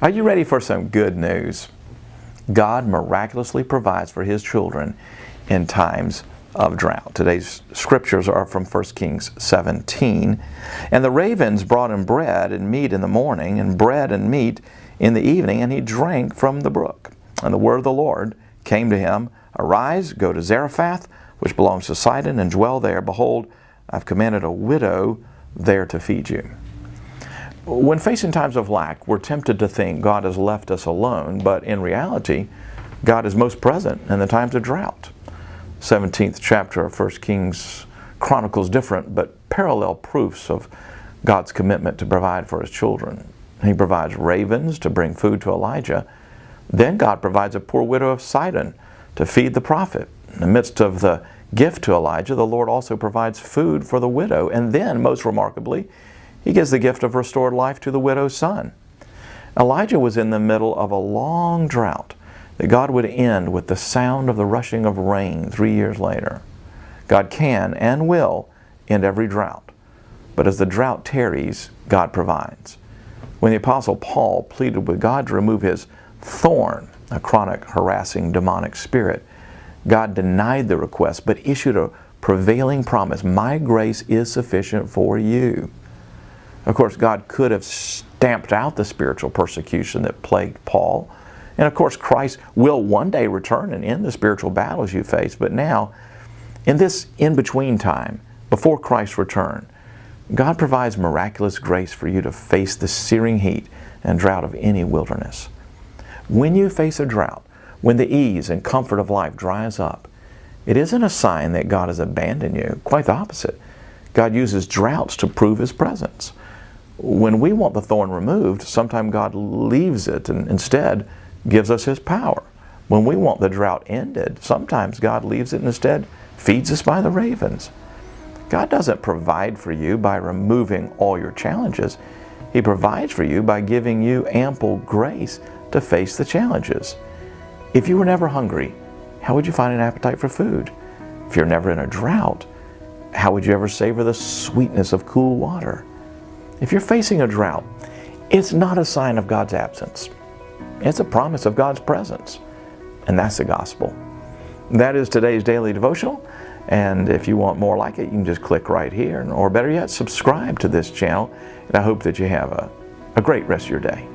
Are you ready for some good news? God miraculously provides for His children in times of drought. Today's scriptures are from 1 Kings 17. And the ravens brought him bread and meat in the morning, and bread and meat in the evening, and he drank from the brook. And the word of the Lord came to him, Arise, go to Zarephath, which belongs to Sidon, and dwell there. Behold, I've commanded a widow there to feed you. When facing times of lack, we're tempted to think God has left us alone, but in reality, God is most present in the times of drought. 17th chapter of 1 Kings chronicles different but parallel proofs of God's commitment to provide for His children. He provides ravens to bring food to Elijah. Then God provides a poor widow of Sidon to feed the prophet. In the midst of the gift to Elijah, the Lord also provides food for the widow. And then, most remarkably, He gives the gift of restored life to the widow's son. Elijah was in the middle of a long drought that God would end with the sound of the rushing of rain 3 years later. God can and will end every drought. But as the drought tarries, God provides. When the Apostle Paul pleaded with God to remove his thorn, a chronic, harassing, demonic spirit, God denied the request but issued a prevailing promise, My grace is sufficient for you. Of course, God could have stamped out the spiritual persecution that plagued Paul. And of course, Christ will one day return and end the spiritual battles you face. But now, in this in-between time, before Christ's return, God provides miraculous grace for you to face the searing heat and drought of any wilderness. When you face a drought, when the ease and comfort of life dries up, it isn't a sign that God has abandoned you. Quite the opposite. God uses droughts to prove His presence. When we want the thorn removed, sometimes God leaves it and instead gives us His power. When we want the drought ended, sometimes God leaves it and instead feeds us by the ravens. God doesn't provide for you by removing all your challenges. He provides for you by giving you ample grace to face the challenges. If you were never hungry, how would you find an appetite for food? If you're never in a drought, how would you ever savor the sweetness of cool water? If you're facing a drought, it's not a sign of God's absence. It's a promise of God's presence. And that's the gospel. That is today's daily devotional. And if you want more like it, you can just click right here. Or better yet, subscribe to this channel. And I hope that you have a great rest of your day.